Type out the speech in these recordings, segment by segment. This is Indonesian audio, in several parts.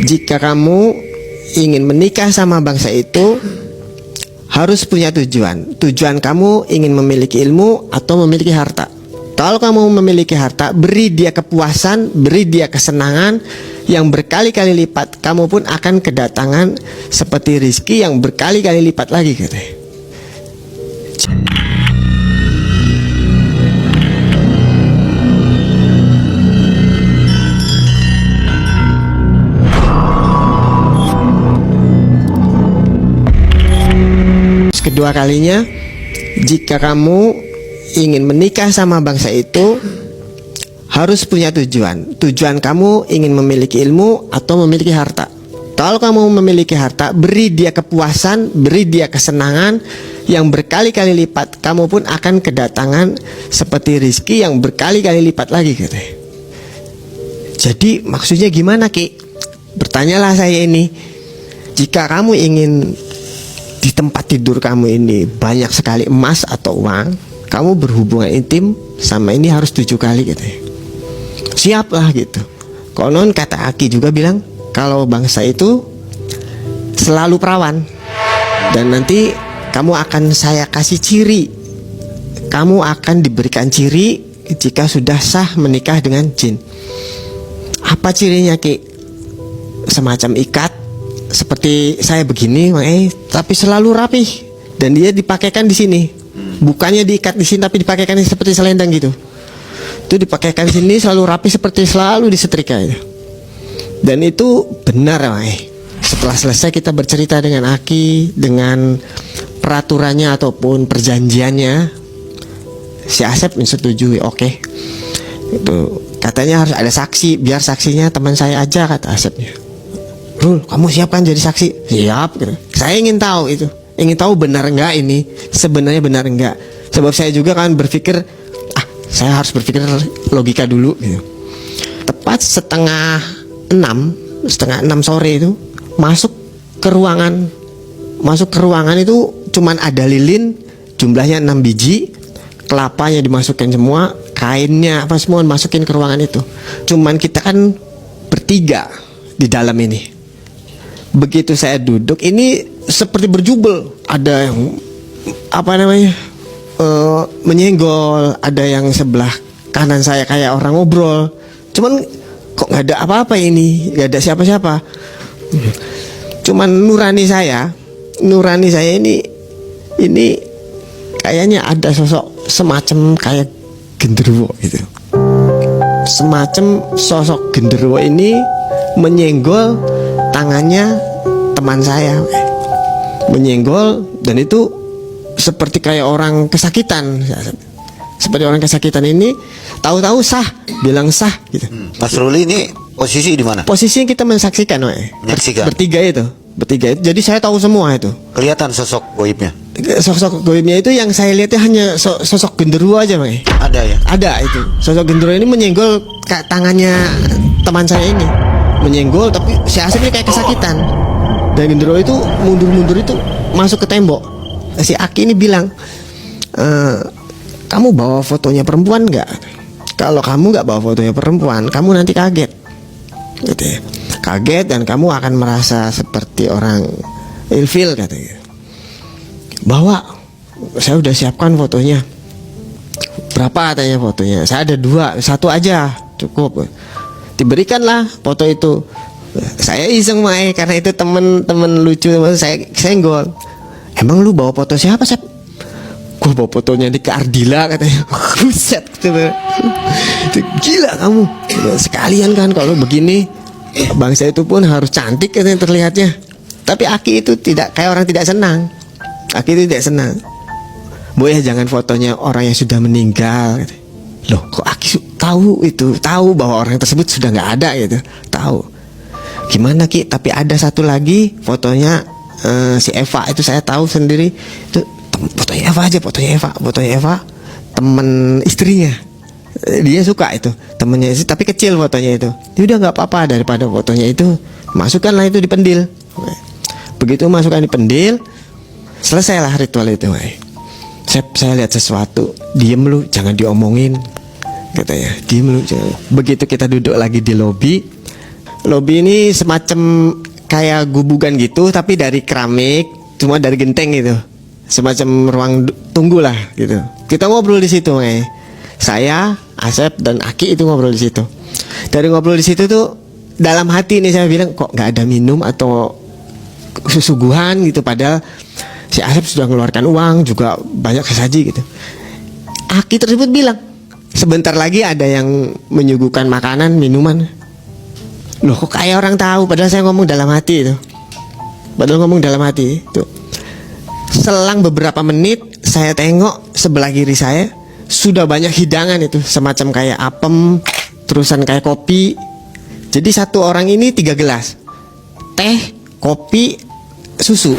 Jika kamu ingin menikah sama bangsa itu, harus punya tujuan. Tujuan kamu ingin memiliki ilmu atau memiliki harta. Kalau kamu memiliki harta, beri dia kepuasan, beri dia kesenangan yang berkali-kali lipat. Kamu pun akan kedatangan seperti rizki yang berkali-kali lipat lagi, katanya. Kedua kalinya, jika kamu ingin menikah sama bangsa itu, harus punya tujuan. Tujuan kamu ingin memiliki ilmu atau memiliki harta. Kalau kamu memiliki harta, beri dia kepuasan, beri dia kesenangan yang berkali-kali lipat. Kamu pun akan kedatangan seperti rizki yang berkali-kali lipat lagi, katanya. Jadi maksudnya gimana, Ki? Bertanyalah saya ini. Jika kamu ingin di tempat tidur kamu ini banyak sekali emas atau uang, kamu berhubungan intim sama ini harus 7 kali, gitu ya. Siaplah gitu. Konon kata Aki juga bilang kalau bangsa itu selalu perawan, dan nanti kamu akan saya kasih ciri. Kamu akan diberikan ciri jika sudah sah menikah dengan jin. Apa cirinya, Ki? Semacam ikat seperti saya begini, tapi selalu rapih, dan dia dipakaikan di sini. Bukannya diikat di sini, tapi dipakaikan seperti selendang gitu. Itu dipakaikan di sini selalu rapi, seperti selalu disetrika itu. Dan itu benar, Setelah selesai kita bercerita dengan Aki, dengan peraturannya ataupun perjanjiannya, si Asep menyetujui. Oke. Itu katanya harus ada saksi, biar saksinya teman saya aja, kata Asepnya. Rul, kamu siap kan jadi saksi? Siap, gitu. Saya ingin tahu itu, ingin tahu benar enggak ini, sebenarnya benar enggak. Sebab saya juga kan berpikir, saya harus berpikir logika dulu, gitu. Tepat setengah 6 sore itu masuk ke ruangan itu cuman ada lilin, jumlahnya 6 biji, kelapanya dimasukkan semua, kainnya apa semua masukin ke ruangan itu. Cuman kita kan bertiga di dalam ini. Begitu saya duduk, ini seperti berjubel. Ada yang menyenggol, ada yang sebelah kanan saya kayak orang ngobrol. Cuman kok nggak ada apa-apa ini, nggak ada siapa-siapa. Cuman nurani saya ini kayaknya ada sosok semacam kayak genderuwo gitu. Semacam sosok genderuwo ini menyenggol tangannya teman saya, menyenggol, dan itu seperti kayak orang kesakitan. Seperti orang kesakitan ini, tahu-tahu sah, bilang sah gitu. Mas Ruli ini posisi di mana? Posisi yang kita menyaksikan, menyaksikan. Bertiga itu. Jadi saya tahu semua itu. Kelihatan sosok goibnya. Sosok goibnya itu yang saya lihatnya hanya sosok genderuwo aja, Ada ya? Ada itu. Sosok genderuwo ini menyenggol tangannya teman saya ini. Menyenggol, tapi si Asep ini kayak kesakitan. Dan genderuwo itu mundur-mundur itu masuk ke tembok. Si Aki ini bilang, kamu bawa fotonya perempuan nggak? Kalau kamu nggak bawa fotonya perempuan, kamu nanti kaget, gitu ya. Kaget, dan kamu akan merasa seperti orang ilfil, katanya. Bawa, saya udah siapkan fotonya. Berapa katanya fotonya? Saya ada 2, 1 aja cukup. Diberikanlah foto itu. Saya iseng, karena itu temen lucu, saya senggol. Emang lu bawa foto siapa, Sep? Gue bawa fotonya di Ardila, katanya. Buset, gila kamu. Sekalian kan kalau begini, bangsa itu pun harus cantik, katanya, terlihatnya. Tapi Aki itu tidak, kayak orang tidak senang. Aki itu tidak senang. Bu ya, jangan fotonya orang yang sudah meninggal, katanya. Loh, kok Aki tahu itu? Tahu bahwa orang tersebut sudah nggak ada gitu. Tahu. Gimana, Ki? Tapi ada satu lagi fotonya, si Eva itu saya tahu sendiri. Itu fotonya Eva, teman istrinya. Dia suka itu, temennya itu, tapi kecil fotonya itu. Dia udah nggak apa-apa, daripada fotonya itu masukkanlah itu di pendil. Begitu masukkan di pendil, selesailah ritual itu. Saya lihat sesuatu, diem lu, jangan diomongin, katanya. Diem lu, jangan. Begitu kita duduk lagi di lobi, Lobi ini semacam kayak gubugan gitu, tapi dari keramik, cuma dari genteng gitu. Semacam ruang tunggu lah gitu. Kita ngobrol di situ, saya, Asep dan Aki itu ngobrol di situ. Dari ngobrol di situ tuh dalam hati nih saya bilang, kok nggak ada minum atau susuguhan gitu, padahal si Asep sudah mengeluarkan uang juga banyak sesaji gitu. Aki tersebut bilang, sebentar lagi ada yang menyuguhkan makanan minuman. Loh, kok kayak orang tahu, padahal saya ngomong dalam hati itu. Padahal ngomong dalam hati itu. Selang beberapa menit saya tengok sebelah kiri saya sudah banyak hidangan itu, semacam kayak apem, terusan kayak kopi. Jadi satu orang ini 3 gelas teh, kopi, susu.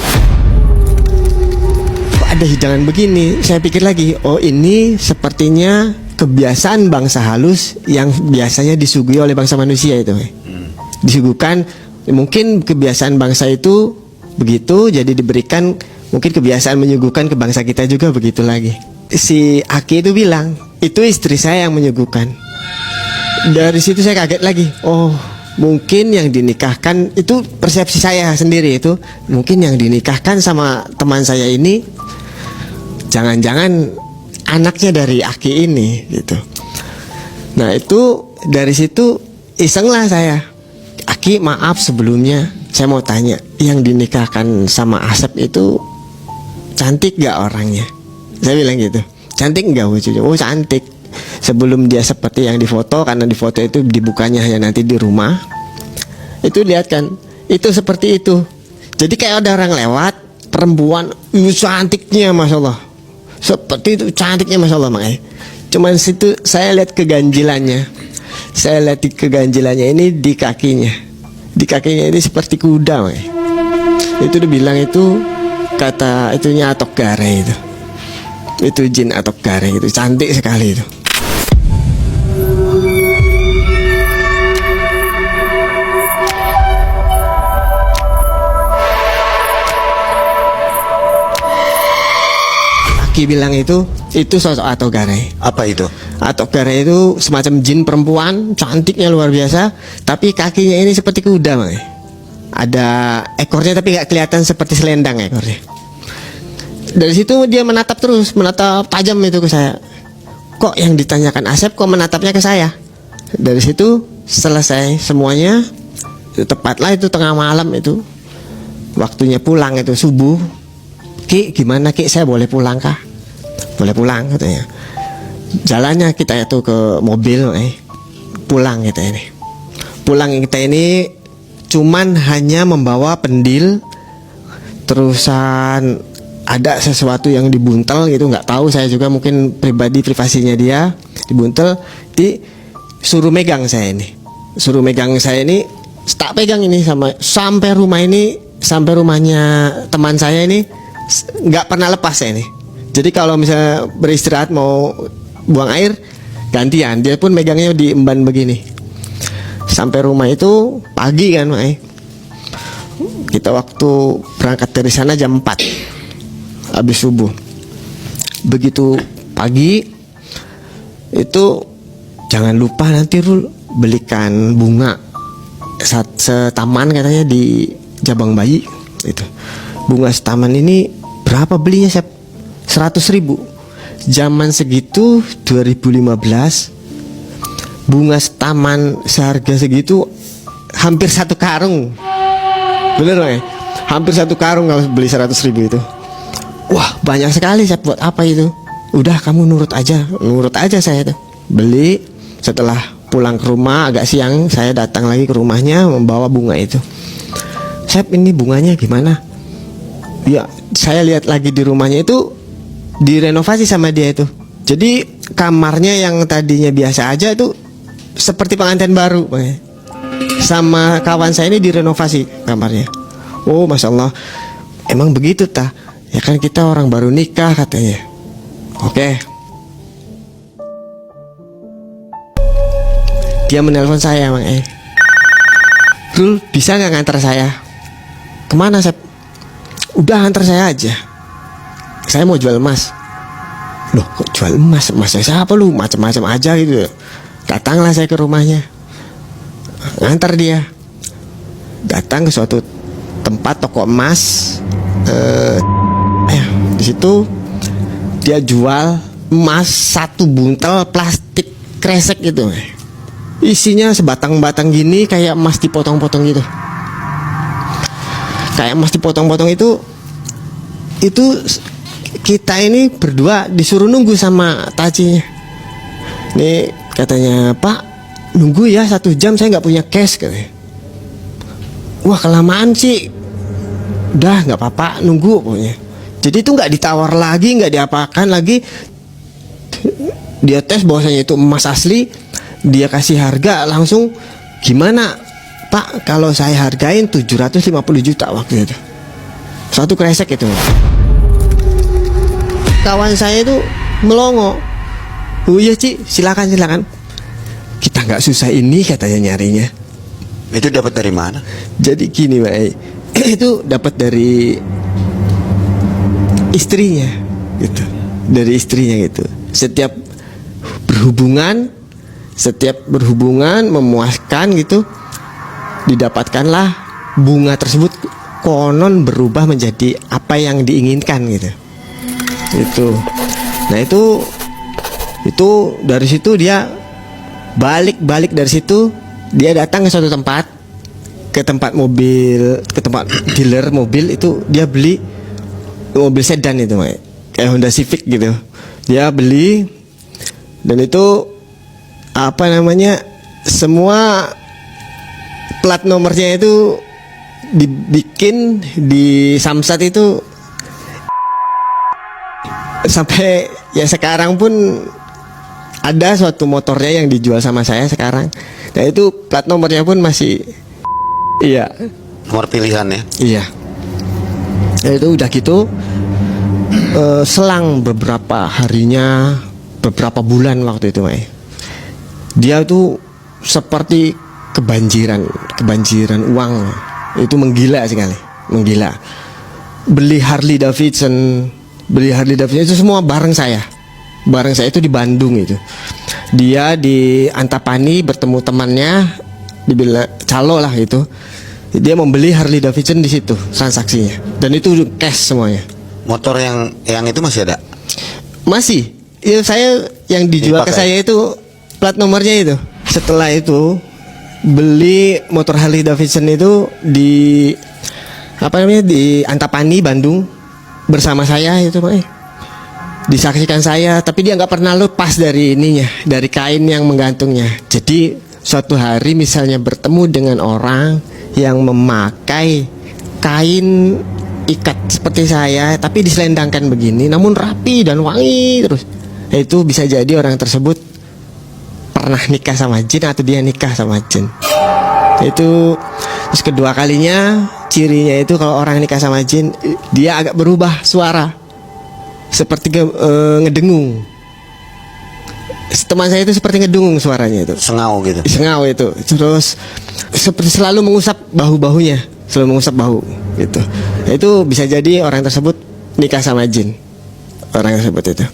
Kok ada hidangan begini? Saya pikir lagi, oh ini sepertinya kebiasaan bangsa halus yang biasanya disuguhi oleh bangsa manusia itu. Disuguhkan, mungkin kebiasaan bangsa itu begitu, jadi diberikan mungkin kebiasaan menyuguhkan ke bangsa kita juga begitu lagi. Si Aki itu bilang, itu istri saya yang menyuguhkan. Dari situ saya kaget lagi. Oh, mungkin yang dinikahkan itu, persepsi saya sendiri itu, mungkin yang dinikahkan sama teman saya ini jangan-jangan anaknya dari Aki ini gitu. Nah itu dari situ iseng lah saya, Aki maaf sebelumnya, saya mau tanya, yang dinikahkan sama Asep itu cantik gak orangnya? Saya bilang gitu, cantik gak wujudnya? Oh cantik. Sebelum dia seperti yang difoto, karena di foto itu dibukanya hanya nanti di rumah, itu lihat kan, itu seperti itu. Jadi kayak ada orang lewat, perempuan, cantiknya Masya Allah, seperti itu cantiknya Masya Allah makanya. Cuman situ saya lihat keganjilannya. Saya lihat keganjilannya ini di kakinya. Di kakinya ini seperti kuda makanya. Itu dibilang itu, kata itunya atok gare itu. Itu jin atok gare itu, cantik sekali itu. Aki bilang itu sosok atok gare. Apa itu? Atok gare itu semacam jin perempuan, cantiknya luar biasa, tapi kakinya ini seperti kuda makanya. Ada ekornya tapi gak kelihatan seperti selendang ekornya. Dari situ dia menatap terus, menatap tajam itu ke saya. Kok yang ditanyakan Asep kok menatapnya ke saya? Dari situ selesai semuanya. Tepatlah itu tengah malam itu, waktunya pulang itu subuh. Ki gimana Ki, saya boleh pulang kah? Boleh pulang katanya. Jalannya kita itu ke mobil, pulang kita ini. Pulang kita ini cuman hanya membawa pendil, terusan ada sesuatu yang dibuntel gitu, nggak tahu saya juga, mungkin privasinya dia dibuntel, disuruh megang saya ini, suruh megang saya ini, tak pegang ini sampai rumah ini, sampai rumahnya teman saya ini nggak pernah lepas saya ini. Jadi kalau misalnya beristirahat mau buang air gantian, dia pun megangnya di emban begini. Sampai rumah itu pagi kan, kita waktu berangkat dari sana jam 4 habis subuh. Begitu pagi itu jangan lupa nanti Rul belikan bunga setaman katanya di Jabang Bayi itu. Bunga setaman ini berapa belinya, Sep? 100.000. Zaman segitu 2015, bunga setaman seharga segitu hampir 1 karung. Bener hampir 1 karung kalau beli 100.000 itu. Wah banyak sekali saya, buat apa itu? Udah kamu nurut aja saya tuh. Beli, setelah pulang ke rumah agak siang, saya datang lagi ke rumahnya membawa bunga itu. Sep, ini bunganya gimana? Ya saya lihat lagi di rumahnya itu direnovasi sama dia itu. Jadi kamarnya yang tadinya biasa aja itu seperti pengantin baru. Sama kawan saya ini direnovasi kamarnya. Oh Masya Allah, emang begitu ta? Ya kan kita orang baru nikah katanya. Oke. Dia menelpon saya emang Rul, bisa gak ngantar saya? Kemana Sep? Udah antar saya aja. Saya mau jual emas. Loh kok jual emas? Emasnya siapa lu? Macam-macam aja gitu. Datanglah saya ke rumahnya, ngantar dia. datang ke suatu tempat toko emas. Di situ dia jual emas 1 buntel plastik kresek gitu. Isinya sebatang-batang gini, kayak emas dipotong-potong gitu. Kayak emas dipotong-potong itu kita ini berdua disuruh nunggu sama tajinya. Nih katanya, Pak, nunggu ya 1 jam, saya nggak punya cash katanya. Wah, kelamaan sih. Udah nggak apa-apa, nunggu pokoknya. Jadi itu nggak ditawar lagi, nggak diapakan lagi. Dia tes bahwasanya itu emas asli, dia kasih harga langsung. Gimana Pak, kalau saya hargain 750 juta waktu itu, 1 kresek itu. Kawan saya itu melongo. Oh iya Ci, silakan. Kita nggak susah ini katanya nyarinya. Itu dapat dari mana? Jadi gini Pak, itu dapat dari istrinya gitu. Dari istrinya gitu. Setiap berhubungan memuaskan gitu, didapatkanlah bunga tersebut konon berubah menjadi apa yang diinginkan gitu. Itu. Nah, itu dari situ dia balik dari situ, dia datang ke suatu tempat, ke tempat dealer mobil itu. Dia beli mobil sedan itu, kayak Honda Civic gitu. Dia beli, dan itu semua plat nomornya itu dibikin di Samsat itu. Sampai ya sekarang pun ada suatu motornya yang dijual sama saya sekarang. Nah, itu plat nomornya pun masih iya. Nomor pilihan ya? Iya. Nah, itu udah gitu, selang beberapa bulan waktu itu, dia tuh seperti kebanjiran uang. Itu menggila sekali, menggila. Beli Harley Davidson itu semua bareng saya itu di Bandung itu. Dia di Antapani bertemu temannya, dibilang calo lah itu. Dia membeli Harley Davidson di situ transaksinya, dan itu cash semuanya. Motor yang itu masih ada? Masih. Ya, saya yang dijual ke saya itu plat nomornya itu. Setelah itu beli motor Harley Davidson itu di di Antapani Bandung bersama saya itu, disaksikan saya, tapi dia nggak pernah lepas dari dari kain yang menggantungnya. Jadi suatu hari misalnya bertemu dengan orang yang memakai kain ikat seperti saya, tapi diselendangkan begini, namun rapi dan wangi terus. Itu bisa jadi orang tersebut pernah nikah sama jin atau dia nikah sama jin. Itu terus kedua kalinya, cirinya itu kalau orang nikah sama jin, dia agak berubah suara, seperti ngedengung. Teman saya itu seperti ngedengung suaranya itu. Sengau gitu. Sengau itu. Terus seperti selalu mengusap bahu-bahunya, selalu mengusap bahu gitu. Itu bisa jadi orang tersebut nikah sama jin. Orang tersebut itu.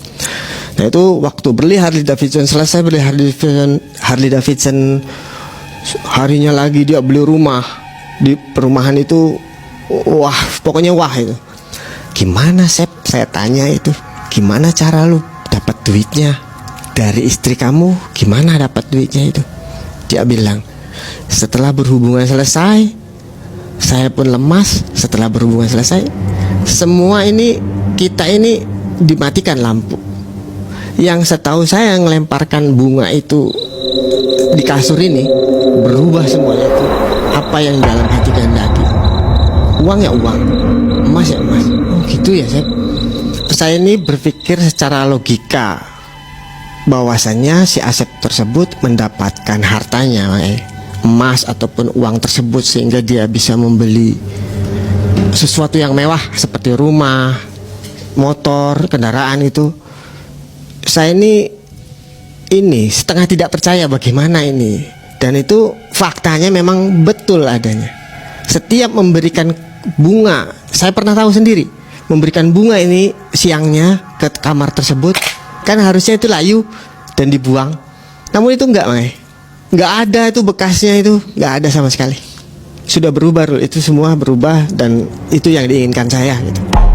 Nah, itu waktu beli Harley Davidson, selesai beli Harley Davidson, harinya lagi dia beli rumah di perumahan itu. Wah, pokoknya wah itu. Gimana Sep? Saya tanya itu, gimana cara lu dapat duitnya dari istri kamu? Gimana dapat duitnya itu? Dia bilang, setelah berhubungan selesai, saya pun lemas. Setelah berhubungan selesai, semua kita ini dimatikan lampu. Yang setahu saya ngelemparkan bunga itu di kasur ini, berubah semuanya itu. Apa yang dalam hati kehendaki. Uang ya uang, emas ya emas. Oh gitu ya saya ini berpikir secara logika bahwasannya si Asep tersebut mendapatkan hartanya, emas ataupun uang tersebut, sehingga dia bisa membeli sesuatu yang mewah seperti rumah, motor, kendaraan itu. Saya ini setengah tidak percaya bagaimana ini. Dan itu faktanya memang betul adanya. Setiap memberikan bunga, saya pernah tahu sendiri, memberikan bunga ini siangnya ke kamar tersebut, kan harusnya itu layu dan dibuang. Namun itu enggak ada itu bekasnya, itu enggak ada sama sekali. sudah berubah, Rul. Itu semua berubah dan itu yang diinginkan saya gitu.